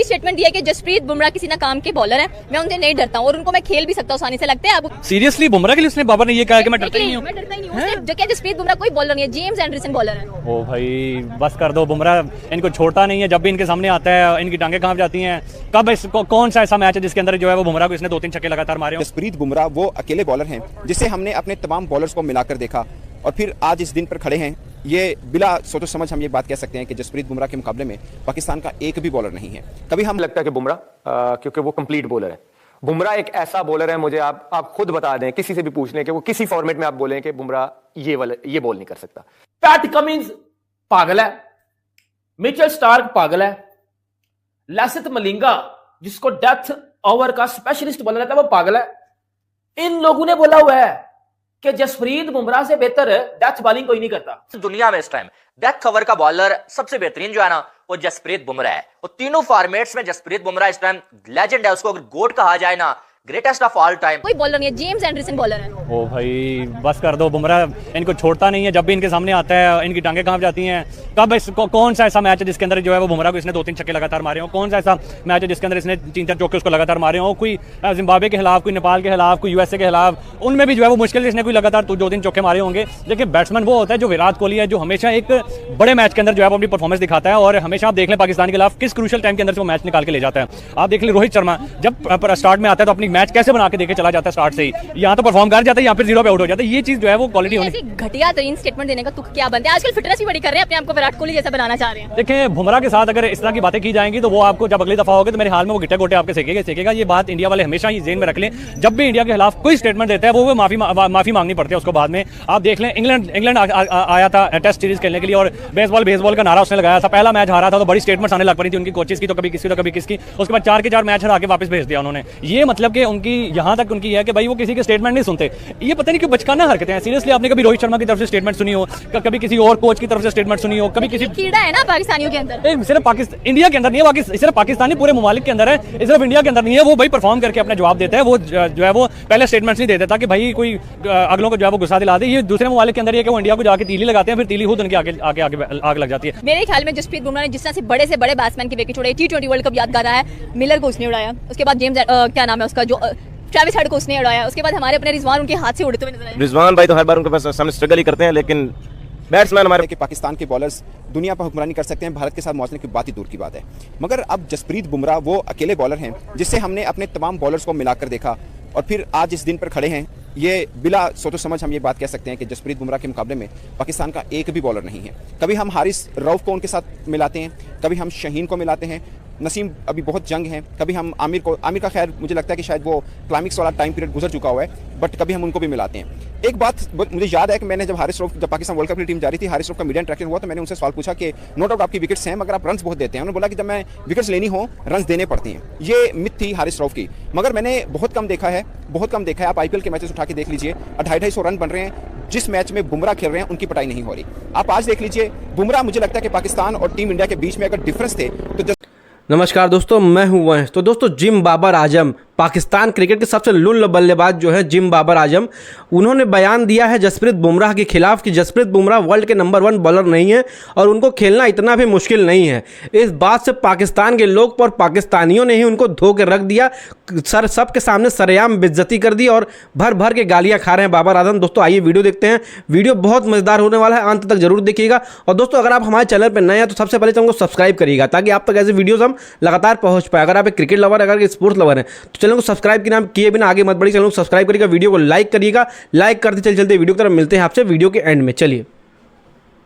Statement दिया कि जसप्रीत बुमराह किसी ना काम के बॉलर है, मैं उनसे नहीं डरता हूँ और उनको मैं खेल भी सकता हूँ आसानी से, लगता है आपको? सीरियसली बुमराह के लिए उसने बाबर ने ये कहा कि मैं डरता ही नहीं हूँ। मैं डरता ही नहीं हूँ। जो क्या जसप्रीत बुमराह कोई बॉलर नहीं है, जेम्स एंडरसन बॉलर है। ओ भाई बस कर दो, बुमराह इनको छोड़ता नहीं है, जब भी इनके सामने आता है इनकी टांगे कांप जाती हैं। कब कौन सा ऐसा मैच है जिसके अंदर जो है वो बुमराह को इसने 2-3 छक्के लगातार मारे? जसप्रीत बुमराह वो अकेले बॉलर हैं जिसे हमने अपने तमाम बॉलर्स को मिलाकर देखा और फिर आज इस दिन पर खड़े हैं। ये बिला सोचो समझ हम ये बात कह सकते हैं कि जसप्रीत बुमराह के मुकाबले में पाकिस्तान का एक भी बॉलर नहीं है। कभी हम लगता है कि बुमराह क्योंकि वो कंप्लीट बॉलर है। बुमराह एक ऐसा बॉलर है, मुझे आप खुद बता दें, किसी से भी पूछ लें कि वो किसी फॉर्मेट में आप बोलें कि बुमराह ये बॉल नहीं कर सकता। पैट कमिंस पागल है, मिचेल स्टार्क पागल है, लसिथ मलिंगा जिसको डेथ ओवर का स्पेशलिस्ट बोला जाता है वो पागल है। इन लोगों ने बोला हुआ है कि जसप्रीत बुमराह से बेहतर डेथ बॉलिंग कोई नहीं करता दुनिया में। इस टाइम डेथ ओवर का बॉलर सबसे बेहतरीन जो है ना वो जसप्रीत बुमराह है। वो तीनों फॉर्मेट्स में जसप्रीत बुमराह इस टाइम लेजेंड है। उसको अगर गोट कहा जाए ना, ग्रेटेस्ट ऑफ ऑल टाइम, कोई बॉलर नहीं है, जेम्स एंडरसन बॉलर है। ओ भाई बस कर दो, बुमराह इनको छोड़ता नहीं है, जब भी इनके सामने आता है इनकी टांगे कांप जाती हैं। कब कौन सा ऐसा मैच है जिसके अंदर जो है वो बुमराह को इसने 2-3 छक्के लगातार मारे हो? कौन सा ऐसा मैच है जिसके अंदर इसने 3-4 चौके उसको लगातार मारे हो? कोई जिम्बाब्वे के खिलाफ, कोई नेपाल के खिलाफ, कोई यूएसए के खिलाफ, उनमें भी जो है वो मुश्किल से इसने कोई लगातार 2-3 चौके मारे होंगे। देखिए बैट्समैन वो होता है जो विराट कोहली है, जो हमेशा एक बड़े मैच के अंदर जो है वो अपनी परफॉर्मेंस दिखाता है और हमेशा आप देख लें पाकिस्तान के खिलाफ किस क्रूशियल टाइम के अंदर से वो मैच निकाल के ले जाता है। आप देख लें रोहित शर्मा जब स्टार्ट में आता है तो अपनी मैच कैसे बना के देके चला जाता है स्टार्ट से ही, यहाँ तो परफॉर्म कर जाता है, यहाँ फिर 0 पे आउट हो जाता है। ये चीज जो है वो क्वालिटी होनी। घटिया तरीन स्टेटमेंट देने का तुक क्या बनता है? आजकल फिटनेस भी बड़ी कर रहे हैं, अपने आप को विराट कोहली जैसा बनाना चाह रहे हैं। देखिए बुमराह के साथ अगर इस तरह की बातें की जाएंगी तो वो आपको जब अगली दफा होगे तो मेरे हाल में वो गिट्टे गोटे आपके सेकेगा। ये बात इंडिया वाले हमेशा ही जेन में रख लें, जब भी इंडिया के खिलाफ कोई स्टेटमेंट देता है वो माफी मांगनी पड़ती है उसको बाद में। आप देख लें इंग्लैंड आया था टेस्ट सीरीज खेलने के लिए और बेसबॉल का नारा उसने लगाया था। पहला मैच हारा था तो बड़ी स्टेटमेंट्स आने लग पड़ी थी उनकी कोचेस की, तो कभी किसी तो कभी किसकी। उसके बाद 4 के 4 मैच हरा के वापस भेज दिया उन्होंने। ये मतलब कि उनकी यहाँ तक उनकी है कि भाई वो किसी के स्टेटमेंट नहीं सुनते। ये पता नहीं क्यों बचकाना हरकतें हैं। सीरियसली आपने कभी रोहित शर्मा की तरफ से स्टेटमेंट सुनी हो, कभी किसी और कोच की तरफ से स्टेटमेंट सुनी हो, कभी किसी कीड़ा है ना पाकिस्तानियों के अंदर? सिर्फ इंडिया के अंदर नहीं है, सिर्फ पाकिस्तानी पूरे मुमालिक के अंदर है, सिर्फ इंडिया के अंदर नहीं है। वो भाई परफॉर्म करके अपना जवाब देता है। वो जो है वो पहले स्टेटमेंट्स नहीं देता कि भाई कोई अगलों को जो है वो गुस्सा दिला दे। ये दूसरे मुमालिक के अंदर है कि वो इंडिया को जाके तीली लगाते हैं, फिर तीली खुद उनके आगे आग लग जाती है। मेरे ख्याल में जसप्रीत बुमराह ने जिस तरह से बड़े बैट्समैन के विकेट उड़ाए, T20 वर्ल्ड कप यादगार है, मिलर को उसने उड़ाया, उसके बाद जेम्स क्या नाम है उसका जो ट्रेविस हेड को उसने उड़ाया, उसके बाद हमारे अपने रिजवान उनके हाथ से उड़ते हुए नजर आए। रिजवान भाई तो हर बार उनके पास सामने स्ट्रगल ही करते हैं, लेकिन बैट्समैन हमारे कि पाकिस्तान के बॉलर्स दुनिया पर हुक्मरानी कर सकते हैं, भारत के साथ मौजने की बात ही दूर की बात है। मगर अब जसप्रीत बुमराह वो अकेले बॉलर हैं जिससे हमने अपने तमाम बॉलर्स को मिलाकर देखा और फिर आज इस दिन पर खड़े हैं। ये बिला सोचो समझ हम ये बात कह सकते हैं कि जसप्रीत बुमराह के मुकाबले में पाकिस्तान का एक भी बॉलर नहीं है। कभी हम हारिस रऊफ को उनके साथ मिलाते हैं, कभी हम शाहीन को मिलाते हैं, नसीम अभी बहुत जंग है, कभी हम आमिर का खैर मुझे लगता है कि शायद वो क्लाइमिक्स वाला टाइम पीरियड गुजर चुका हुआ है, बट कभी हम उनको भी मिलाते हैं। एक बात मुझे याद है कि मैंने जब पाकिस्तान वर्ल्ड कप की टीम जा रही थी, हारिस रऊफ का मीडिया इंटरेक्शन हुआ तो मैंने उनसे सवाल पूछा कि नो डाउट आपकी विकेट्स हैं मगर आप रन्स बहुत देते हैं। उन्होंने बोला कि जब मैं विकेट्स लेनी हो रन्स देने पड़ते हैं। ये मिथ थी हारिस रऊफ की, मगर मैंने बहुत कम देखा है। आप आईपीएल के मैचेस उठा के देख लीजिए, 250-250 रन बन रहे हैं। जिस मैच में बुमराह खेल रहे हैं उनकी पिटाई नहीं हो रही। आप आज देख लीजिए बुमराह, मुझे लगता है कि पाकिस्तान और टीम इंडिया के बीच में अगर डिफरेंस थे तो नमस्कार दोस्तों, मैं हूं वंश। तो दोस्तों जिम बाबर आजम, पाकिस्तान क्रिकेट के सबसे लुल्ल बल्लेबाज जो है जिम बाबर आजम, उन्होंने बयान दिया है जसप्रीत बुमराह के खिलाफ कि जसप्रीत बुमराह वर्ल्ड के नंबर 1 बॉलर नहीं है और उनको खेलना इतना भी मुश्किल नहीं है। इस बात से पाकिस्तान के लोग और पाकिस्तानियों ने ही उनको धो के रख दिया, सबके सामने सरेआम बेइज्जती कर दी और भर भर के गालियां खा रहे हैं बाबर आजम। दोस्तों आइए वीडियो देखते हैं, वीडियो बहुत मजेदार होने वाला है, अंत तक जरूर देखिएगा। और दोस्तों अगर आप हमारे चैनल पर नए हैं तो सबसे पहले चैनल को सब्सक्राइब करिएगा ताकि आप तक ऐसे वीडियोज हम लगातार पहुंच पाए। अगर आप एक क्रिकेट लवर, अगर स्पोर्ट्स लवर हैं तो चैनल को सब्सक्राइब किए बिना आगे मत बढ़िए, चैनल को सब्सक्राइब करिएगा, वीडियो को लाइक करिएगा। लाइक करते चलते वीडियो की तरफ मिलते हैं आपसे वीडियो के एंड में। चलिए,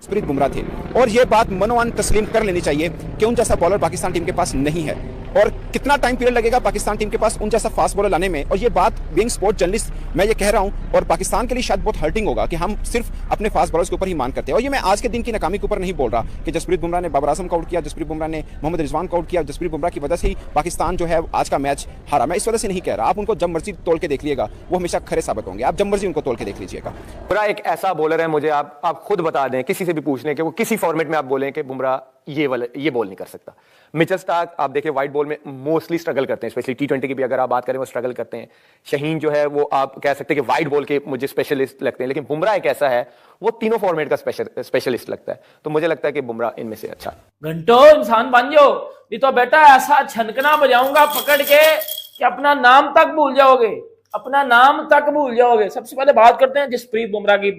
जसप्रीत बुमराह थे और ये बात मनोवान तस्लीम कर लेनी चाहिए कि उन जैसा बॉलर पाकिस्तान टीम के पास नहीं है। और कितना टाइम पीरियड लगेगा पाकिस्तान टीम के पास उन जैसा फास्ट बॉलर लाने में। और ये बात बीइंग स्पोर्ट जर्नलिस्ट मैं ये कह रहा हूं, और पाकिस्तान के लिए शायद बहुत हर्टिंग होगा कि हम सिर्फ अपने फास्ट बॉलर्स के ऊपर ही मान करते हैं। और ये मैं आज के दिन की नाकामी के ऊपर नहीं बोल रहा कि जसप्रीत बुमराह ने बाबर आजम को आउट किया, जसप्रीत बुमराह ने मोहम्मद रिजवान को आउट किया, जसप्रीत बुमराह की वजह से ही पाकिस्तान जो है आज का मैच हारा। मैं इस वजह से नहीं कह रहा। आप उनको जब मर्जी तोल के देख लीजिएगा, वो हमेशा खरे साबित होंगे। आप जब मर्जी उनको तोल के देख लीजिएगा। बुमराह एक ऐसा बॉलर है, मुझे आप खुद बता दें, किसी से भी पूछ लें कि वो किसी फॉर्मेट में आप बोलें कि बुमराह ये बॉल नहीं कर सकता। मिचेल स्टार्क आप देखिए वाइट बॉल में मोस्टली स्ट्रगल करते हैं, स्पेशली T20 की भी अगर आप बात करें वो स्ट्रगल करते हैं। शहीन जो है वो आप कह सकते हैं कि वाइट बॉल के मुझे स्पेशलिस्ट लगते हैं, लेकिन बुमराह एक ऐसा है वो तीनों फॉर्मेट का स्पेशलिस्ट लगता है। तो मुझे लगता है कि बुमराह इनमें से अच्छा है। घंटों इंसान बन जाओ, नहीं तो बेटा ऐसा छनकना बजाऊंगा पकड़ के कि अपना नाम तक भूल जाओगे, अपना नाम तक भूल जाओगे। सबसे पहले बात करते हैं जसप्रीत बुमराह की।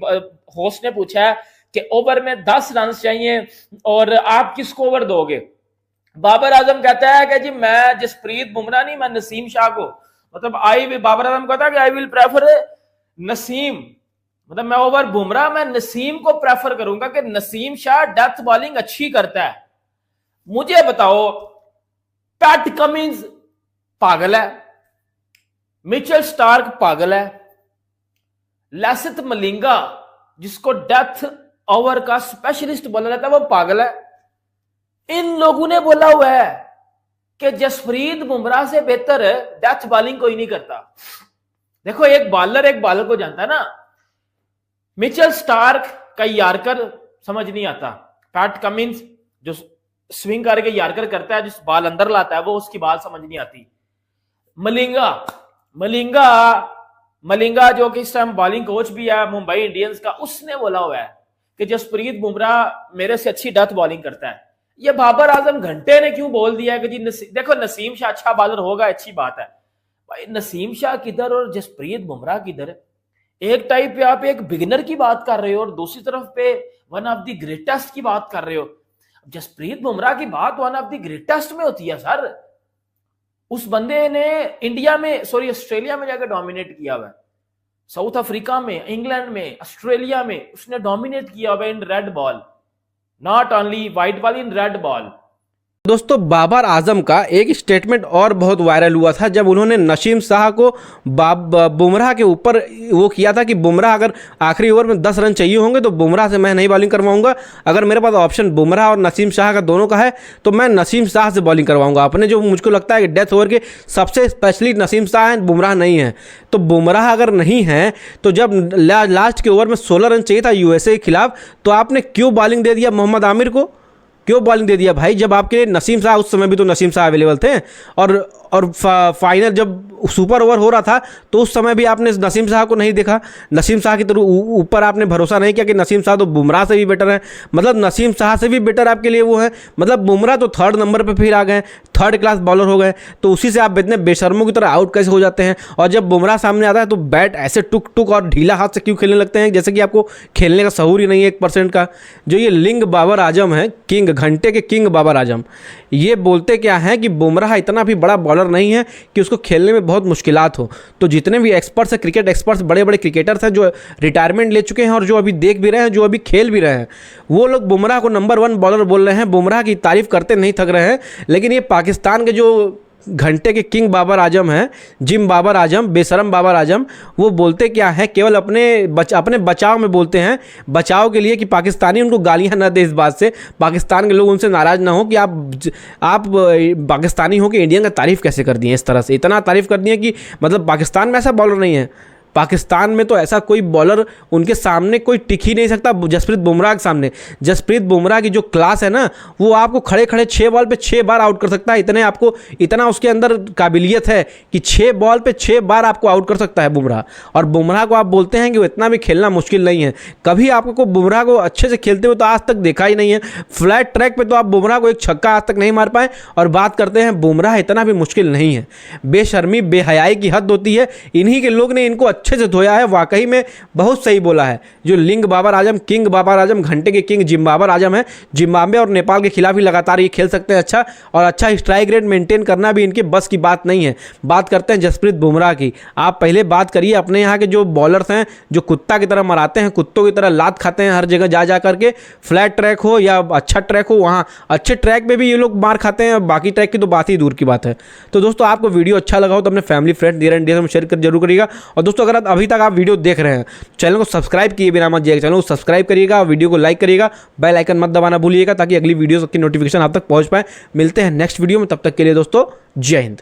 होस्ट ने पूछा है कि ओवर में 10 रन चाहिए और आप किसको ओवर दोगे। बाबर आजम कहता है कि जी मैं जसप्रीत बुमराह नहीं, मैं नसीम शाह को, मतलब बाबर आजम कहता है कि आई विल प्रेफर नसीम, मतलब मैं ओवर बुमराह मैं नसीम को प्रेफर करूंगा कि नसीम शाह डेथ बॉलिंग अच्छी करता है। मुझे बताओ पैट कमिंस पागल है, मिचेल स्टार्क पागल है, लसिथ मलिंगा जिसको डेथ ओवर का स्पेशलिस्ट बोला जाता है वो पागल है। इन लोगों ने बोला हुआ है कि जसप्रीत बुमराह से बेहतर डेथ बॉलिंग कोई नहीं करता। देखो एक बॉलर को जानता है ना। मिचेल स्टार्क का यार्कर समझ नहीं आता, पैट कमिंस जो स्विंग करके यार्कर करता है, जिस बॉल अंदर लाता है वो उसकी बॉल समझ नहीं आती। मलिंगा जो कि इस टाइम बॉलिंग कोच भी है मुंबई इंडियंस का, उसने बोला हुआ है कि जसप्रीत बुमराह मेरे से अच्छी डेथ बॉलिंग करता है। ये बाबर आजम घंटे ने क्यों बोल दिया है कि जी देखो नसीम शाह अच्छा बॉलर होगा, अच्छी बात है भाई। नसीम शाह किधर और जसप्रीत बुमराह किधर। एक टाइप पे आप एक बिगिनर की बात कर रहे हो और दूसरी तरफ पे वन ऑफ द ग्रेटेस्ट की बात कर रहे हो। जसप्रीत बुमराह की बात वन ऑफ द ग्रेटेस्ट में होती है सर। उस बंदे ने ऑस्ट्रेलिया में जाकर डोमिनेट किया हुआ है, साउथ अफ्रीका में, इंग्लैंड में, ऑस्ट्रेलिया में उसने डोमिनेट किया हुआ in red ball, not only white ball, in red ball. दोस्तों बाबर आजम का एक स्टेटमेंट और बहुत वायरल हुआ था जब उन्होंने नसीम शाह को बुमराह के ऊपर वो किया था कि बुमराह अगर आखिरी ओवर में 10 रन चाहिए होंगे तो बुमराह से मैं नहीं बॉलिंग करवाऊंगा, अगर मेरे पास ऑप्शन बुमराह और नसीम शाह का दोनों का है तो मैं नसीम शाह से बॉलिंग करवाऊंगा। अपने जो मुझको लगता है कि डेथ ओवर के सबसे स्पेशलिस्ट नसीम शाह हैं, बुमराह नहीं है। तो बुमराह अगर नहीं है तो जब लास्ट के ओवर में 16 रन चाहिए था यूएसए के खिलाफ तो आपने क्यों बॉलिंग दे दिया मोहम्मद आमिर को, क्यों बॉलिंग दे दिया भाई, जब आपके नसीम शाह, उस समय भी तो नसीम शाह अवेलेबल थे और फाइनल जब सुपर ओवर हो रहा था तो उस समय भी आपने नसीम शाह को नहीं देखा, नसीम शाह की तरफ ऊपर आपने भरोसा नहीं किया कि नसीम शाह तो बुमराह से भी बेटर है, मतलब नसीम शाह से भी बेटर आपके लिए वो है, मतलब बुमराह तो 3rd नंबर पे फिर आ गए, 3rd क्लास बॉलर हो गए, तो उसी से आप इतने बेशर्मों की तरह आउट कैसे हो जाते हैं। और जब बुमराह सामने आता है तो बैट ऐसे टुक टुक और ढीला हाथ से क्यों खेलने लगते हैं, जैसे कि आपको खेलने का शऊर ही नहीं है 1% का। जो ये लिंग बाबर आजम है, किंग, घंटे के किंग बाबर आजम, ये बोलते क्या हैं कि बुमराह इतना भी बड़ा बॉलर नहीं है कि उसको खेलने में बहुत मुश्किलात हो। तो जितने भी एक्सपर्ट्स हैं, क्रिकेट एक्सपर्ट्स, बड़े बड़े क्रिकेटर्स हैं जो रिटायरमेंट ले चुके हैं और जो अभी देख भी रहे हैं, जो अभी खेल भी रहे हैं, वो लोग बुमराह को नंबर 1 बॉलर बोल रहे हैं, बुमराह की तारीफ करते नहीं थक रहे हैं। लेकिन ये पाकिस्तान के जो घंटे के किंग बाबर आजम हैं, जिम बाबर आजम, बेशरम बाबर आजम, वो बोलते क्या है, केवल अपने बचाव में बोलते हैं, बचाव के लिए कि पाकिस्तानी उनको गालियां ना दे, इस बात से पाकिस्तान के लोग उनसे नाराज़ ना हो कि आप पाकिस्तानी हो कि इंडियन का तारीफ़ कैसे कर दिए, इस तरह से इतना तारीफ़ कर दिए कि मतलब पाकिस्तान में ऐसा बॉलर नहीं है, पाकिस्तान में तो ऐसा कोई बॉलर उनके सामने कोई टिक ही नहीं सकता जसप्रीत बुमराह के सामने। जसप्रीत बुमराह की जो क्लास है ना, वो आपको खड़े खड़े 6 बॉल पे 6 बार आउट कर सकता है, इतना उसके अंदर काबिलियत है कि 6 बॉल पे 6 बार आपको आउट कर सकता है बुमराह। और बुमराह को आप बोलते हैं कि वो इतना भी खेलना मुश्किल नहीं है, कभी आपको बुमराह को अच्छे से खेलते हुए तो आज तक देखा ही नहीं है। फ्लैट ट्रैक पर तो आप बुमराह को एक छक्का आज तक नहीं मार पाए और बात करते हैं बुमराह इतना भी मुश्किल नहीं है। बेशर्मी बेहयाई की हद होती है, इन्हीं के लोग ने इनको अच्छे से धोया है। वाकई में बहुत सही बोला है जो लिंग बाबर आजम, किंग बाबर आजम, घंटे के किंग जिम बाबर आजम है। जिम्बाब्वे और नेपाल के खिलाफ ही लगातार ये खेल सकते हैं अच्छा, और अच्छा स्ट्राइक रेट मेंटेन करना भी इनके बस की बात नहीं है। बात करते हैं जसप्रीत बुमराह की। आप पहले बात करिए अपने यहाँ के जो बॉलर्स हैं जो कुत्ता की तरह मराते हैं, कुत्तों की तरह लात खाते हैं हर जगह जा करके, फ्लैट ट्रैक हो या अच्छा ट्रैक हो, वहाँ अच्छे ट्रैक पे भी ये लोग मार खाते हैं, बाकी ट्रैक की तो बात ही दूर की बात है। तो दोस्तों आपको वीडियो अच्छा लगा हो तो अपने family, friend, dear and dear में शेयर कर जरूर करिएगा। और दोस्तों अगर अभी तक आप वीडियो देख रहे हैं, चैनल को सब्सक्राइब किए बिना मत जाइएगा, चैनल को सब्सक्राइब करिएगा, वीडियो को लाइक करिएगा, बेल आइकन मत दबाना भूलिएगा ताकि अगली वीडियो की नोटिफिकेशन आप तक पहुंच पाए। मिलते हैं नेक्स्ट वीडियो में, तब तक के लिए दोस्तों जय हिंद।